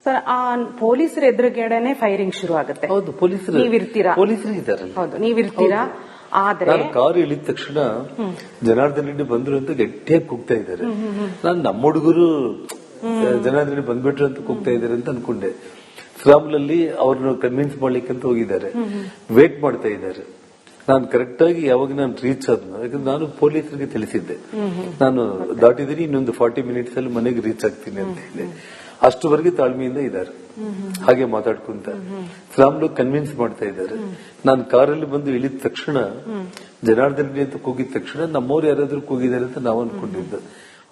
Sir, ಆ ಪೊಲೀಸರ ಎದುರುಗಡೆನೆ firing ಶುರು ಆಗುತ್ತೆ. ಹೌದು, ಪೊಲೀಸರು ನೀವಿರ್ತೀರಾ? ಪೊಲೀಸರು ಇದ್ದಾರೆ. ಹೌದು, ನೀವಿರ್ತೀರಾ. ಆದ್ರೆ ನಾನು ಕಾರು ಇಳಿದ ತಕ್ಷಣ ಜನಾರ್ದನ್ ರೆಡ್ಡಿ ಬಂದ್ರು ಅಂತ ಗಟ್ಟಿಯಾಗಿ ಕೂಗ್ತಾ ಇದ್ದಾರೆ. ನಾನು ನಮ್ಮ ಹುಡುಗರು ಜನಾರ್ದನ್ ರೆಡ್ಡಿ ಬಂದ್ಬಿಟ್ರು ಅಂತ ಕೂಗ್ತಾ ಇದ್ದಾರೆ ಅಂತ ಅನ್ಕೊಂಡೆ. ಸ್ಕ್ರಾಂಬ್ಲಲ್ಲಿ ಅವ್ರನ್ನ ಕನ್ವಿನ್ಸ್ ಮಾಡ್ಲಿಕ್ಕೆ ಅಂತ ಹೋಗಿದ್ದಾರೆ, ವೇಟ್ ಮಾಡ್ತಾ ಇದ್ದಾರೆ. ನಾನು ಕರೆಕ್ಟ್ ಆಗಿ ಯಾವಾಗ ನಾನು ರೀಚ್ ಆದ್ನೋ, ಯಾಕಂದ್ರೆ ನಾನು ಪೊಲೀಸರಿಗೆ ತಿಳಿಸಿದ್ದೆ ನಾನು ದಾಟಿದ್ದೀನಿ, ಇನ್ನೊಂದು 40 ಮಿನಿಟ್ಸ್ ಅಲ್ಲಿ ಮನೆಗೆ ರೀಚ್ ಆಗ್ತೀನಿ ಅಂತ ಹೇಳಿ. ಅಷ್ಟುವರೆಗೆ ತಾಳ್ಮೆಯಿಂದ ಇದ್ದಾರೆ, ಹಾಗೆ ಮಾತಾಡ್ಕೊಂತ ಸ್ಲಾಮ್ಲು ಕನ್ವಿನ್ಸ್ ಮಾಡ್ತಾ ಇದ್ದಾರೆ. ನಾನು ಕಾರಲ್ಲಿ ಬಂದು ಇಳಿದ ತಕ್ಷಣ ಜನಾರ್ದನ್ ರೆಡ್ಡಿ ಅಂತ ಕೂಗಿದ ತಕ್ಷಣ ನಮ್ಮವ್ರು ಯಾರಾದ್ರೂ ಕೂಗಿದ್ದಾರೆ ಅಂತ ನಾವು ಅನ್ಕೊಂಡಿದ್ದು.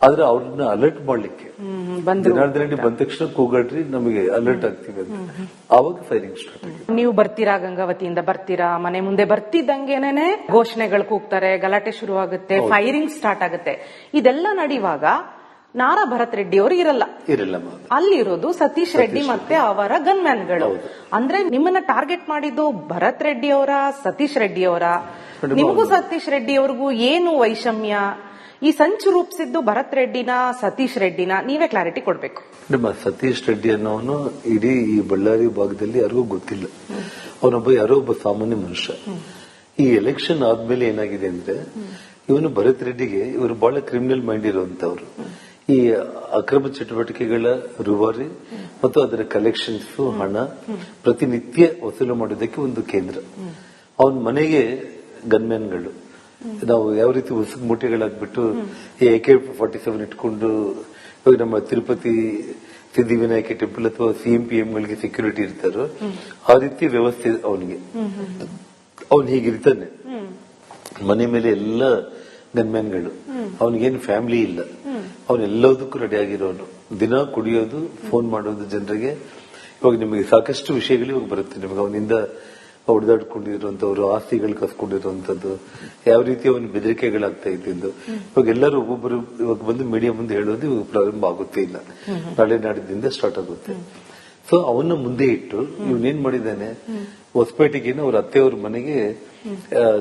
ಆದ್ರೆ ಅವ್ರನ್ನ ಅಲರ್ಟ್ ಮಾಡ್ಲಿಕ್ಕೆ ಜನಾರ್ದನ್ ರೆಡ್ಡಿ ಬಂದ ತಕ್ಷಣ ಕೂಗಾಡ್ರಿ, ನಮಗೆ ಅಲರ್ಟ್ ಆಗ್ತೀವಿ ಅಂತ. ಆವಾಗ ಫೈರಿಂಗ್ ಸ್ಟಾರ್ಟ್ ಆಗಿದೆ. ನೀವು ಬರ್ತೀರಾ, ಗಂಗಾವತಿಯಿಂದ ಬರ್ತೀರಾ, ಮನೆ ಮುಂದೆ ಬರ್ತಿದ್ದಂಗೆನೆ ಘೋಷಣೆಗಳು ಕೂಗ್ತಾರೆ, ಗಲಾಟೆ ಶುರು ಆಗುತ್ತೆ, ಫೈರಿಂಗ್ ಸ್ಟಾರ್ಟ್ ಆಗುತ್ತೆ. ಇದೆಲ್ಲ ನಡೆಯುವಾಗ ನಾರಾ ಭರತ್ ರೆಡ್ಡಿ ಅವರು ಇರಲ್ಲ. ಅಲ್ಲಿರೋದು ಸತೀಶ್ ರೆಡ್ಡಿ ಮತ್ತೆ ಅವರ ಗನ್ಮ್ಯಾನ್ಗಳು. ಅಂದ್ರೆ ನಿಮ್ಮನ್ನ ಟಾರ್ಗೆಟ್ ಮಾಡಿದ್ದು ಭರತ್ ರೆಡ್ಡಿ ಅವರ, ಸತೀಶ್ ರೆಡ್ಡಿ ಅವರ? ನಿಮಗೂ ಸತೀಶ್ ರೆಡ್ಡಿ ಅವ್ರಿಗೂ ಏನು ವೈಷಮ್ಯ? ಈ ಸಂಚು ರೂಪಿಸಿದ್ದು ಭರತ್ ರೆಡ್ಡಿನ, ಸತೀಶ್ ರೆಡ್ಡಿನ? ನೀವೇ ಕ್ಲಾರಿಟಿ ಕೊಡ್ಬೇಕು. ಸತೀಶ್ ರೆಡ್ಡಿ ಅನ್ನೋನು ಇಡೀ ಈ ಬಳ್ಳಾರಿ ಭಾಗದಲ್ಲಿ ಯಾರಿಗೂ ಗೊತ್ತಿಲ್ಲ. ಅವನೊಬ್ಬ ಯಾರೋ ಒಬ್ಬ ಸಾಮಾನ್ಯ ಮನುಷ್ಯ. ಈ ಎಲೆಕ್ಷನ್ ಆದ್ಮೇಲೆ ಏನಾಗಿದೆ ಅಂದ್ರೆ, ಇವನು ಭರತ್ ರೆಡ್ಡಿಗೆ ಇವರು ಬಹಳ ಕ್ರಿಮಿನಲ್ ಮೈಂಡ್ ಇರುವಂತವ್ರು. ಈ ಅಕ್ರಮ ಚಟುವಟಿಕೆಗಳ ರೂವಾರಿ ಮತ್ತು ಅದರ ಕಲೆಕ್ಷನ್ಸ್ ಹಣ ಪ್ರತಿನಿತ್ಯ ವಸೂಲು ಮಾಡೋದಕ್ಕೆ ಒಂದು ಕೇಂದ್ರ. ಅವನ ಮನೆಗೆ ಗನ್ಮ್ಯಾನ್ಗಳು. ನಾವು ಯಾವ ರೀತಿ ಉಸುಕು ಮೂಟೆಗಳಾಗ್ಬಿಟ್ಟು AK-47 ಇಟ್ಕೊಂಡು ನಮ್ಮ ತಿರುಪತಿ ಸಿದ್ಧಿವಿನಾಯಕ ಟೆಂಪಲ್ ಅಥವಾ CM-PM ಗಳಿಗೆ ಸೆಕ್ಯೂರಿಟಿ ಇರ್ತಾರೋ ಆ ರೀತಿ ವ್ಯವಸ್ಥೆ ಅವನಿಗೆ. ಅವನು ಹೀಗಿರ್ತಾನೆ, ಮನೆ ಮೇಲೆ ಎಲ್ಲ ಗನ್ಮ್ಯಾನ್ಗಳು. ಅವನಿಗೇನು ಫ್ಯಾಮಿಲಿ ಇಲ್ಲ, ಅವನೆಲ್ಲದಕ್ಕೂ ರೆಡಿ ಆಗಿರೋನು. ದಿನ ಕುಡಿಯೋದು, ಫೋನ್ ಮಾಡೋದು ಜನರಿಗೆ. ಇವಾಗ ನಿಮಗೆ ಸಾಕಷ್ಟು ವಿಷಯಗಳು ಇವಾಗ ಬರುತ್ತೆ ನಿಮಗೆ. ಅವನಿಂದ ಹೊಡೆದಾಡ್ಕೊಂಡಿರುವಂತವ್ರು, ಆಸ್ತಿಗಳು ಕಸ್ಕೊಂಡಿರುವಂತದ್ದು, ಯಾವ ರೀತಿ ಅವನ ಬೆದರಿಕೆಗಳಾಗ್ತಾ ಇದ್ದಿದ್ದು. ಇವಾಗ ಎಲ್ಲರೂ ಒಬ್ಬೊಬ್ಬರು ಇವಾಗ ಬಂದು ಮೀಡಿಯಾ ಮುಂದೆ ಹೇಳೋದು ಇವಾಗ ಪ್ರಾರಂಭ ಆಗುತ್ತೆ ಇಲ್ಲ, ನಾಳೆ ನಾಡಿದ್ದಿಂದ ಸ್ಟಾರ್ಟ್ ಆಗುತ್ತೆ. ಸೊ ಅವನ್ನ ಮುಂದೆ ಇಟ್ಟು ಇವನೇನ್ ಮಾಡಿದ್ದಾನೆ, ಹೊಸಪೇಟೆಗೇನು ಅವ್ರ ಅತ್ತೆಯವ್ರ ಮನೆಗೆ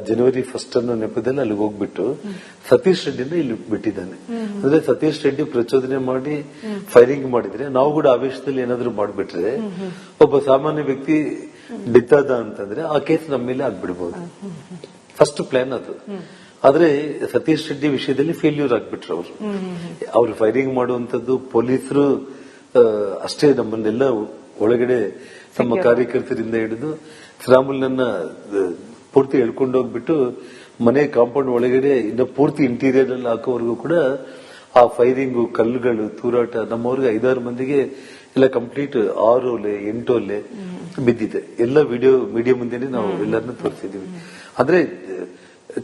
ಜನವರಿ 1 ಅನ್ನೋ ನೆಪದಲ್ಲಿ ಅಲ್ಲಿಗೆ ಹೋಗ್ಬಿಟ್ಟು ಸತೀಶ್ ರೆಡ್ಡಿನ ಇಲ್ಲಿ ಬಿಟ್ಟಿದ್ದಾನೆ. ಅಂದ್ರೆ ಸತೀಶ್ ರೆಡ್ಡಿ ಪ್ರಚೋದನೆ ಮಾಡಿ ಫೈರಿಂಗ್ ಮಾಡಿದ್ರೆ, ನಾವು ಕೂಡ ಆವೇಶದಲ್ಲಿ ಏನಾದ್ರು ಮಾಡ್ಬಿಟ್ರೆ, ಒಬ್ಬ ಸಾಮಾನ್ಯ ವ್ಯಕ್ತಿ ಡೆತ್ ಆದ ಅಂತಂದ್ರೆ ಆ ಕೇಸ್ ನಮ್ಮ ಮೇಲೆ ಆಗ್ಬಿಡ್ಬಹುದು. ಫಸ್ಟ್ ಪ್ಲಾನ್ ಅದು. ಆದ್ರೆ ಸತೀಶ್ ರೆಡ್ಡಿ ವಿಷಯದಲ್ಲಿ ಫೇಲ್ಯೂರ್ ಆಗ್ಬಿಟ್ರು ಅವರು. ಅವ್ರು ಫೈರಿಂಗ್ ಮಾಡುವಂತದ್ದು ಪೊಲೀಸರು ಅಷ್ಟೇ ನಮ್ಮನ್ನೆಲ್ಲ ಒಳಗಡೆ ನಮ್ಮ ಕಾರ್ಯಕರ್ತರಿಂದ ಹಿಡಿದು ಶ್ರಾಮುಲ್ನನ್ನ ಪೂರ್ತಿ ಎಳ್ಕೊಂಡು ಹೋಗ್ಬಿಟ್ಟು ಮನೆ ಕಾಂಪೌಂಡ್ ಒಳಗಡೆ ಇನ್ನ ಪೂರ್ತಿ ಇಂಟೀರಿಯರ್ ಅಲ್ಲಿ ಹಾಕೋವರೆಗೂ ಕೂಡ ಆ ಫೈರಿಂಗು, ಕಲ್ಲುಗಳು, ತೂರಾಟ ನಮ್ಮವ್ರಿಗೆ 5-6 ಮಂದಿಗೆ ಎಲ್ಲ ಕಂಪ್ಲೀಟ್ 6 ಒಲೆ 8 ಒಲೆ ಬಿದ್ದಿದೆ. ಎಲ್ಲ ವಿಡಿಯೋ ಮೀಡಿಯಾ ಮುಂದೆನೆ ನಾವು ಎಲ್ಲರನ್ನ ತೋರಿಸಿದೀವಿ. ಅಂದ್ರೆ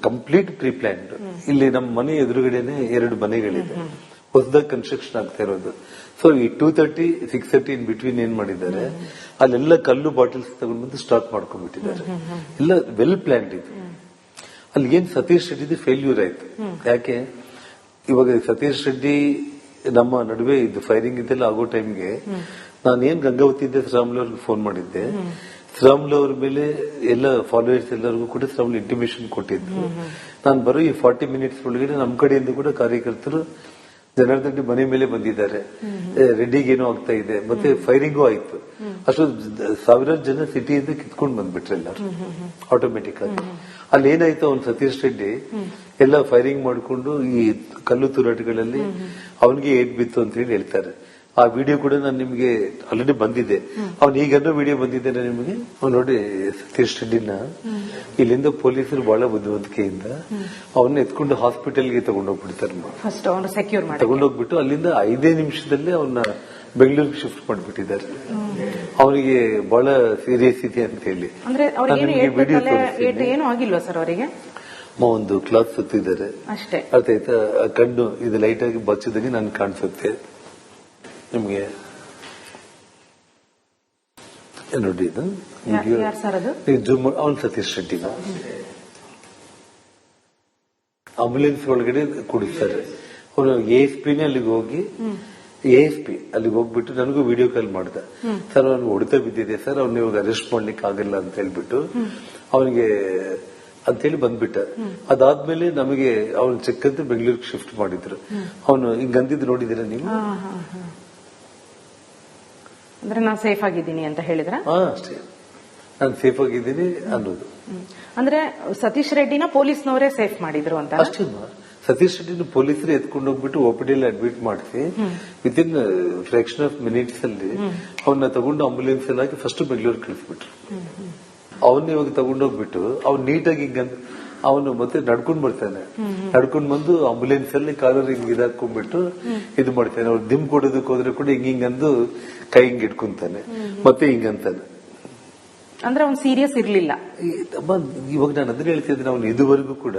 ಕಂಪ್ಲೀಟ್ ಪ್ರೀ ಪ್ಲಾನ್ಡ್. ಇಲ್ಲಿ ನಮ್ಮ ಮನೆ ಎದುರುಗಡೆನೆ 2 ಮನೆಗಳಿದೆ, ಹೊಸದಾಗಿ ಕನ್ಸ್ಟ್ರಕ್ಷನ್ ಆಗ್ತಾ ಇರೋದು. ಸೊ ಈ 230, 630 ಇನ್ ಬಿಟ್ವೀನ್ ಏನ್ ಮಾಡಿದ್ದಾರೆ, ಅಲ್ಲೆಲ್ಲ ಕಲ್ಲು ಬಾಟಲ್ಸ್ ತಗೊಂಡು ಬಂದು ಸ್ಟಾಕ್ ಮಾಡ್ಕೊಂಡ್ಬಿಟ್ಟಿದ್ದಾರೆ. ಎಲ್ಲ ವೆಲ್ ಪ್ಲಾನ್ಡ್ ಇದು. ಅಲ್ಲಿ ಏನ್ ಸತೀಶ್ ರೆಡ್ಡಿ ಫೇಲ್ಯೂರ್ ಆಯ್ತು. ಯಾಕೆ, ಇವಾಗ ಸತೀಶ್ ರೆಡ್ಡಿ ನಮ್ಮ ನಡುವೆ ಇದು ಫೈರಿಂಗ್ ಇದೆಲ್ಲ ಆಗೋ ಟೈಮ್ಗೆ ನಾನು ಏನ್ ಗಂಗಾವತಿ ಇದ್ದೆ ಶ್ರಾಮುಲ್ ಅವ್ರಿಗೆ ಫೋನ್ ಮಾಡಿದ್ದೆ. ಶ್ರಾಮುಲ್ ಅವ್ರ ಮೇಲೆ ಎಲ್ಲ ಫಾಲೋವರ್ಸ್ ಎಲ್ಲರಿಗೂ ಕೂಡ ಶ್ರಾಮುಲ್ ಇಂಟಿಮೇಷನ್ ಕೊಟ್ಟಿದ್ದು. ನಾನು ಬರೋ ಈ 40 ಮಿನಿಟ್ಸ್ ಒಳಗಡೆ ನಮ್ಮ ಕಡೆಯಿಂದ ಕೂಡ ಕಾರ್ಯಕರ್ತರು ಜನಾರ್ದನ್ ರೆಡ್ಡಿ ಮನೆ ಮೇಲೆ ಬಂದಿದ್ದಾರೆ, ರೆಡ್ಡಿಗೇನೋ ಆಗ್ತಾ ಇದೆ, ಮತ್ತೆ ಫೈರಿಂಗೂ ಆಯ್ತು. ಅಷ್ಟು ಸಾವಿರಾರು ಜನ ಸಿಟಿಯಿಂದ ಕಿತ್ಕೊಂಡು ಬಂದ್ಬಿಟ್ರೆ ಎಲ್ಲರೂ ಆಟೋಮೆಟಿಕ್ ಆಗಿ. ಅಲ್ಲಿ ಏನಾಯ್ತು, ಅವ್ನು ಸತೀಶ್ ರೆಡ್ಡಿ ಎಲ್ಲ ಫೈರಿಂಗ್ ಮಾಡಿಕೊಂಡು ಈ ಕಲ್ಲು ತೂರಾಟಗಳಲ್ಲಿ ಅವನಿಗೆ ಏಟ್ ಬಿತ್ತು ಅಂತ ಹೇಳಿ ಹೇಳ್ತಾರೆ. ಆ ವಿಡಿಯೋ ಕೂಡ ನಾನು ನಿಮಗೆ ಆಲ್ರೆಡಿ ಬಂದಿದೆ. ಅವ್ನು ಈಗನ್ನೋ ವಿಡಿಯೋ ಬಂದಿದ್ದೇನೆ ನಿಮಗೆ. ಅವ್ನು ನೋಡಿ ಸತೀಶ್ ರೆಡ್ಡಿನ ಇಲ್ಲಿಂದ ಪೊಲೀಸರು ಬಹಳ ಬುದ್ಧಿವಂತಿಕೆಯಿಂದ ಅವನ್ನ ಎತ್ಕೊಂಡು ಹಾಸ್ಪಿಟಲ್ಗೆ ತಗೊಂಡೋಗ್ಬಿಡ್ತಾರೆ. ತಗೊಂಡೋಗ್ಬಿಟ್ಟು ಅಲ್ಲಿಂದ 5 ನಿಮಿಷದಲ್ಲೇ ಅವನ್ನ ಬೆಂಗಳೂರಿಗೆ ಶಿಫ್ಟ್ ಮಾಡಿಬಿಟ್ಟಿದ್ದಾರೆ. ಅವನಿಗೆ ಬಹಳ ಸೀರಿಯಸ್ ಇದೆ ಅಂತ ಹೇಳಿ. ಒಂದು ಕ್ಲಾತ್ ಸುತ್ತಿದ್ದಾರೆ ಅರ್ಥ ಆಯ್ತಾ. ಕಣ್ಣು ಇದು ಲೈಟ್ ಆಗಿ ಬಚ್ಚಿದಂಗೆ ನನ್ಗೆ ಕಾಣಿಸುತ್ತೆ ನಿಮ್ಗೆ. ನೋಡಿ ಇದು ಜೂಮ್. ಅವನ್ ಸತೀಶ್ ರೆಡ್ಡಿನ ಆಂಬುಲೆನ್ಸ್ ಒಳಗಡೆ ಕುಡಿಸ್ತಾರೆ. ಅವನು ASPನೇ ಅಲ್ಲಿಗೆ ಹೋಗಿ ASP ಅಲ್ಲಿಗೆ ಹೋಗ್ಬಿಟ್ಟು ನನಗೂ ವಿಡಿಯೋ ಕಾಲ್ ಮಾಡ್ದ. ಸರ್ ಅವ್ನಿಗೆ ಹೊಡೆತ ಬಿದ್ದಿದೆ ಸರ್, ಅವ್ನ ಇವಾಗ ಅರೆಸ್ಟ್ ಮಾಡ್ಲಿಕ್ಕೆ ಆಗಲ್ಲ ಅಂತ ಹೇಳ್ಬಿಟ್ಟು ಅವನಿಗೆ ಅಂತೇಳಿ ಬಂದ್ಬಿಟ್ಟ. ಅದಾದ್ಮೇಲೆ ನಮಗೆ ಅವನು ಚೆಕ್ ಅಂತ ಬೆಂಗಳೂರಿಗೆ ಶಿಫ್ಟ್ ಮಾಡಿದ್ರು. ಅವನು ಹಿಂಗಂದಿದ್ದು ನೋಡಿದಿರ ನೀವು? ಅಂದ್ರೆ ನಾನು ಸೇಫ್ ಆಗಿದ್ದೀನಿ ಅಂತ ಹೇಳಿದ್ರ? ಅಷ್ಟೇ, ನಾನು ಸೇಫ್ ಆಗಿದ್ದೀನಿ ಅನ್ನೋದು. ಅಂದ್ರೆ ಸತೀಶ್ ರೆಡ್ಡಿನ ಪೊಲೀಸ್ನವರೇ ಸೇಫ್ ಮಾಡಿದ್ರು ಅಂತ? ಅಷ್ಟೇ, ಸತೀಶ್ ರೆಡ್ಡಿನ ಪೊಲೀಸರು ಎತ್ಕೊಂಡು ಹೋಗ್ಬಿಟ್ಟು ಓಪಿಡಿಯಲ್ಲಿ ಅಡ್ಮಿಟ್ ಮಾಡಿಸಿ ವಿತಿನ್ ಫ್ರಾಕ್ಷನ್ ಆಫ್ ಮಿನಿಟ್ಸ್ ಅಲ್ಲಿ ಅವನ್ನ ತಗೊಂಡು ಆಂಬುಲೆನ್ಸ್ ಅಲ್ಲಿ ಹಾಕಿ ಫಸ್ಟ್ ಬೆಂಗಳೂರು ಕಳಿಸ್ಬಿಟ್ರು. ಅವನ್ನ ಇವಾಗ ತಗೊಂಡೋಗ್ಬಿಟ್ಟು ಅವ್ನು ನೀಟಾಗಿ ಅವನು ಮತ್ತೆ ನಡ್ಕೊಂಡ್ ಬರ್ತಾನೆ. ನಡ್ಕೊಂಡ್ ಬಂದು ಆಂಬುಲೆನ್ಸ್ ಅಲ್ಲಿ ಕಾಲರ್ ಹಿಂಗ್ ಇದಾಕೊಂಡ್ಬಿಟ್ಟು ಇದು ಮಾಡ್ತಾನೆ. ಅವ್ರು ದಿಮ್ ಕೊಡೋದಕ್ಕೆ ಹೋದ್ರೆ ಕೂಡ ಹಿಂಗಂದು ಕೈ ಹಿಂಗ್ ಇಟ್ಕೊಂತಾನೆ, ಮತ್ತೆ ಹಿಂಗಂತಾನೆ. ಅಂದ್ರೆ ಅವ್ನು ಸೀರಿಯಸ್ ಇರ್ಲಿಲ್ಲ. ಇವಾಗ ನಾನು ಅದನ್ನ ಹೇಳ್ತಿದ್ದೆ, ಅವನು ಇದುವರೆಗೂ ಕೂಡ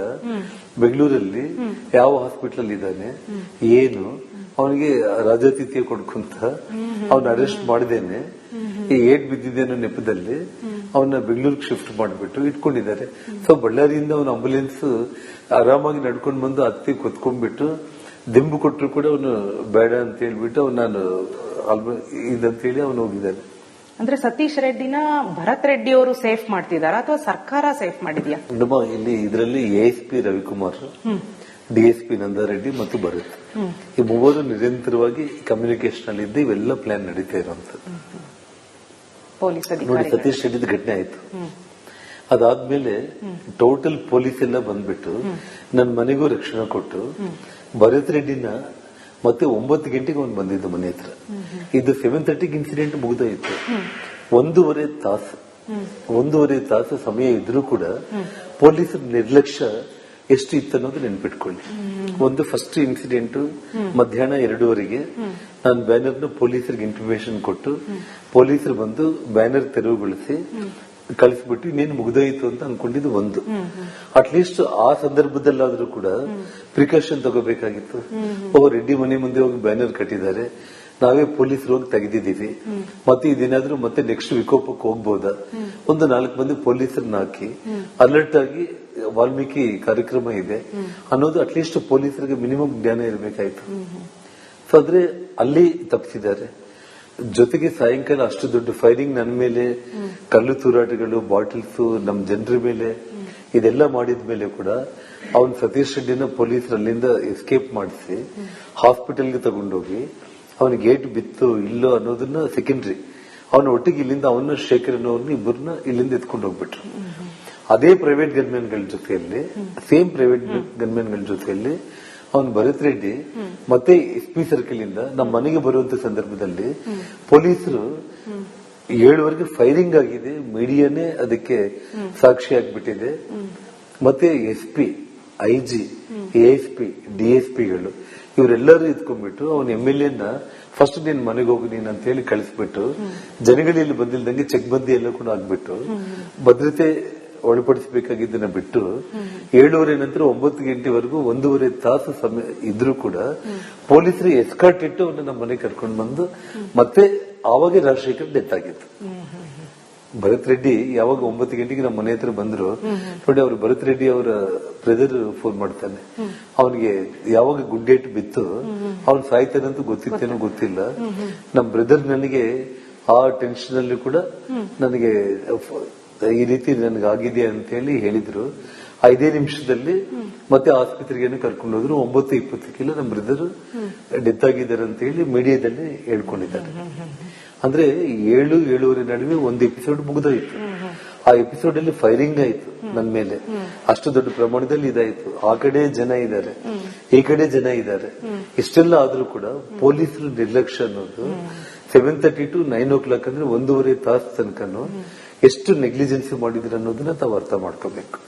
ಬೆಂಗಳೂರಲ್ಲಿ ಯಾವ ಹಾಸ್ಪಿಟಲ್ ಇದ್ದಾನೆ, ಏನು ಅವನಿಗೆ ರಾಜಾತಿಥ್ಯ ಕೊಡ್ಕೊಂತ ಅವನ ಅರೆಸ್ಟ್ ಮಾಡದೇನೆ ಏಟ್ ಬಿದ್ದಿದೆ ಅನ್ನೋ ನೆಪದಲ್ಲಿ ಅವನ್ನ ಬೆಂಗಳೂರಿಗೆ ಶಿಫ್ಟ್ ಮಾಡಿಬಿಟ್ಟು ಇಟ್ಕೊಂಡಿದ್ದಾರೆ. ಸೊ ಬಳ್ಳಾರಿಯಿಂದ ಅವನ ಆಂಬುಲೆನ್ಸ್ ಆರಾಮಾಗಿ ನಡ್ಕೊಂಡು ಬಂದು ಅತ್ತಿ ಕೊತ್ಕೊಂಡ್ಬಿಟ್ಟು ದಿಂಬು ಕೊಟ್ಟರು ಕೂಡ ಅವನು ಬೇಡ ಅಂತ ಹೇಳ್ಬಿಟ್ಟು ನಾನು ಇದಂತ ಹೇಳಿ ಅವನು ಹೋಗಿದ್ದಾನೆ. ಅಂದ್ರೆ ಸತೀಶ್ ರೆಡ್ಡಿನ ಭರತ್ ರೆಡ್ಡಿ ಅವರು ಸೇಫ್ ಮಾಡ್ತಿದಾರ ಅಥವಾ ಸರ್ಕಾರ ಸೇಫ್ ಮಾಡಿದ್ಯಾ? ಇಲ್ಲಿ ಇದರಲ್ಲಿ ASP ರವಿಕುಮಾರ್, DSP ನಂದಾರೆಡ್ಡಿ ಮತ್ತು ಭರತ್, ಈ ಮೂವರು ನಿರಂತರವಾಗಿ ಕಮ್ಯುನಿಕೇಶನ್ ಅಲ್ಲಿ ಇದ್ದು ಇವೆಲ್ಲ ಪ್ಲಾನ್ ನಡೀತಾ ಇರುವಂತದ್ದು. ನೋಡಿ, ಸತೀಶ್ ರೆಡ್ಡಿದ ಘಟನೆ ಆಯ್ತು. ಅದಾದ್ಮೇಲೆ ಟೋಟಲ್ ಪೊಲೀಸ್ ಎಲ್ಲ ಬಂದ್ಬಿಟ್ಟು ನನ್ನ ಮನೆಗೂ ರಕ್ಷಣೆ ಕೊಟ್ಟು ಭರತ್ ರೆಡ್ಡಿನ ಮತ್ತೆ 9 ಗಂಟೆಗೆ ಅವ್ನು ಬಂದಿದ್ದು ಮನೆ ಹತ್ರ. ಇದು 7:30 ಇನ್ಸಿಡೆಂಟ್ ಮುಗಿದಾಯಿತು. 1.5 ತಾಸು ಸಮಯ ಇದ್ರೂ ಕೂಡ ಪೊಲೀಸರ ನಿರ್ಲಕ್ಷ್ಯ ಎಷ್ಟು ಇತ್ತು ಅನ್ನೋದು ನೆನ್ಪಿಟ್ಕೊಳ್ಳಿ. ಒಂದು ಫಸ್ಟ್ ಇನ್ಸಿಡೆಂಟ್ ಮಧ್ಯಾಹ್ನ 2:30ಗೆ ನಾನು ಬ್ಯಾನರ್ನ ಪೊಲೀಸರಿಗೆ ಇನ್ಫಾರ್ಮೇಶನ್ ಕೊಟ್ಟು ಪೊಲೀಸರು ಬಂದು ಬ್ಯಾನರ್ ತೆರವುಗೊಳಿಸಿ ಕಳಿಸ್ಬಿಟ್ಟು ಇನ್ನೇನು ಮುಗಿದೋಯ್ತು ಅಂತ ಅನ್ಕೊಂಡಿದ್ದು ಒಂದು. ಅಟ್ಲೀಸ್ಟ್ ಆ ಸಂದರ್ಭದಲ್ಲಾದ್ರೂ ಕೂಡ ಪ್ರಿಕಾಷನ್ ತಗೋಬೇಕಾಗಿತ್ತು. ರೆಡ್ಡಿ ಮನೆ ಮುಂದೆ ಹೋಗಿ ಬ್ಯಾನರ್ ಕಟ್ಟಿದ್ದಾರೆ, ನಾವೇ ಪೊಲೀಸರು ಹೋಗಿ ತೆಗೆದಿದ್ದೀವಿ, ಮತ್ತೆ ಇದೇನಾದ್ರೂ ಮತ್ತೆ ನೆಕ್ಸ್ಟ್ ವಿಕೋಪಕ್ಕೆ ಹೋಗ್ಬೋದಾ, ಒಂದು 4 ಮಂದಿ ಪೊಲೀಸರನ್ನ ಹಾಕಿ ಅಲರ್ಟ್ ಆಗಿ ವಾಲ್ಮೀಕಿ ಕಾರ್ಯಕ್ರಮ ಇದೆ ಅನ್ನೋದು ಅಟ್ಲೀಸ್ಟ್ ಪೊಲೀಸರಿಗೆ ಮಿನಿಮಮ್ ಜ್ಞಾನ ಇರಬೇಕಾಯ್ತು. ಸೊ ಆದ್ರೆ ಅಲ್ಲಿ ತಪ್ಪಿಸಿದ್ದಾರೆ. ಜೊತೆಗೆ ಸಾಯಂಕಾಲ ಅಷ್ಟು ದೊಡ್ಡ ಫೈರಿಂಗ್ ನನ್ನ ಮೇಲೆ, ಕಲ್ಲು ತೂರಾಟಗಳು, ಬಾಟಲ್ಸ್ ನಮ್ ಜನರ ಮೇಲೆ, ಇದೆಲ್ಲ ಮಾಡಿದ್ಮೇಲೆ ಕೂಡ ಅವನ್ ಸತೀಶ್ ರೆಡ್ಡಿನ ಪೊಲೀಸರು ಅಲ್ಲಿಂದ ಎಸ್ಕೇಪ್ ಮಾಡಿಸಿ ಹಾಸ್ಪಿಟಲ್ಗೆ ತಗೊಂಡೋಗಿ ಅವನಿಗೆ ಏಟು ಬಿತ್ತು ಇಲ್ಲೋ ಅನ್ನೋದನ್ನ ಸೆಕೆಂಡ್ರಿ. ಅವನ ಒಟ್ಟಿಗೆ ಇಲ್ಲಿಂದ ಅವನ ಶೇಖರ್ ಅನ್ನೋರ್ನ ಇಬ್ಬರನ್ನ ಇಲ್ಲಿಂದ ಎತ್ಕೊಂಡು ಹೋಗ್ಬಿಟ್ರು. ಅದೇ ಪ್ರೈವೇಟ್ ಗನ್ಮೆನ್ಗಳ ಜೊತೆಯಲ್ಲಿ, ಸೇಮ್ ಪ್ರೈವೇಟ್ ಗನ್ಮೆನ್ಗಳ ಜೊತೆಯಲ್ಲಿ ಅವನು ಭರತ್ ರೆಡ್ಡಿ ಮತ್ತೆ SP ಸರ್ಕಲ್ ಇಂದ ನಮ್ಮ ಮನೆಗೆ ಬರುವಂತ ಸಂದರ್ಭದಲ್ಲಿ ಪೊಲೀಸರು 7 ಫೈರಿಂಗ್ ಆಗಿದೆ, ಮೀಡಿಯಾನೇ ಅದಕ್ಕೆ ಸಾಕ್ಷಿ ಆಗ್ಬಿಟ್ಟಿದೆ. ಮತ್ತೆ SP, IG, ASP, DSPಗಳು ಇವರೆಲ್ಲರೂ ಇದ್ಕೊಂಡ್ಬಿಟ್ಟು ಅವನ MLA ಫಸ್ಟ್ ನೀನ್ ಮನೆಗೆ ಹೋಗಿ ನೀನ್ ಅಂತ ಹೇಳಿ ಕಳಿಸ್ಬಿಟ್ಟು ಜನಗಳಲ್ಲಿ ಬಂದಿಲ್ದಂಗೆ ಚೆಕ್ ಬಂದಿ ಎಲ್ಲ ಕೂಡ ಆಗ್ಬಿಟ್ಟು ಭದ್ರತೆ ಒಳಪಡಿಸಬೇಕಾಗಿದ್ದನ್ನ ಬಿಟ್ಟು 7:30 ನಂತರ 9 ಗಂಟೆವರೆಗೂ 1.5 ತಾಸು ಸಮಯ ಇದ್ರೂ ಕೂಡ ಪೊಲೀಸರು ಎಸ್ಕಾರ್ಟ್ ಇಟ್ಟು ಅವನ್ನ ನಮ್ಮ ಮನೆಗೆ ಕರ್ಕೊಂಡು ಬಂದು ಮತ್ತೆ ಆವಾಗ ರಾಜಶೇಖರ್ ಡೆತ್ ಆಗಿತ್ತು. ಭರತ್ ರೆಡ್ಡಿ ಯಾವಾಗ 9 ಗಂಟೆಗೆ ನಮ್ಮ ಮನೆ ಹತ್ರ ಬಂದ್ರು ನೋಡಿ, ಅವ್ರು ಭರತ್ ರೆಡ್ಡಿ ಅವರ ಬ್ರದರ್ ಫೋನ್ ಮಾಡ್ತಾನೆ. ಅವನಿಗೆ ಯಾವಾಗ ಗುಡ್ಡೇಟ್ ಬಿತ್ತು ಅವ್ನು ಸಾಯ್ತಾನಂತ ಗೊತ್ತಿತ್ತೇನೋ ಗೊತ್ತಿಲ್ಲ. ನಮ್ ಬ್ರದರ್ ನನಗೆ ಆ ಟೆನ್ಷನ್ ಅಲ್ಲಿ ಕೂಡ ನನಗೆ ಈ ರೀತಿ ನನಗೆ ಆಗಿದೆ ಅಂತ ಹೇಳಿ ಹೇಳಿದ್ರು. 5 ನಿಮಿಷದಲ್ಲಿ ಮತ್ತೆ ಆಸ್ಪತ್ರೆಗೆ ಕರ್ಕೊಂಡು ಹೋದ್ರು. 9:20 ನಮ್ಮ ಬ್ರದರ್ ಡೆತ್ ಆಗಿದ್ದಾರೆ ಅಂತ ಹೇಳಿ ಮೀಡಿಯಾದಲ್ಲಿ ಹೇಳ್ಕೊಂಡಿದ್ದಾರೆ. ಅಂದ್ರೆ 7-7:30 ನಡುವೆ ಒಂದು ಎಪಿಸೋಡ್ ಮುಗಿದೋಯ್ತು. ಆ ಎಪಿಸೋಡ್ ಅಲ್ಲಿ ಫೈರಿಂಗ್ ಆಯ್ತು ನನ್ನ ಮೇಲೆ, ಅಷ್ಟು ದೊಡ್ಡ ಪ್ರಮಾಣದಲ್ಲಿ ಇದಾಯ್ತು. ಆ ಕಡೆ ಜನ ಇದ್ದಾರೆ, ಈ ಕಡೆ ಜನ ಇದ್ದಾರೆ. ಇಷ್ಟೆಲ್ಲ ಆದ್ರೂ ಕೂಡ ಪೊಲೀಸರು ನಿರ್ಲಕ್ಷ್ಯ ಅನ್ನೋದು 7:30 to 9 o'clock ಅಂದ್ರೆ 1.5 ತಾಸು ತನಕನು ಎಷ್ಟು ನೆಗ್ಲಿಜೆನ್ಸಿ ಮಾಡಿದ್ರು ಅನ್ನೋದನ್ನ ತಾವು ಅರ್ಥ ಮಾಡ್ಕೋಬೇಕು.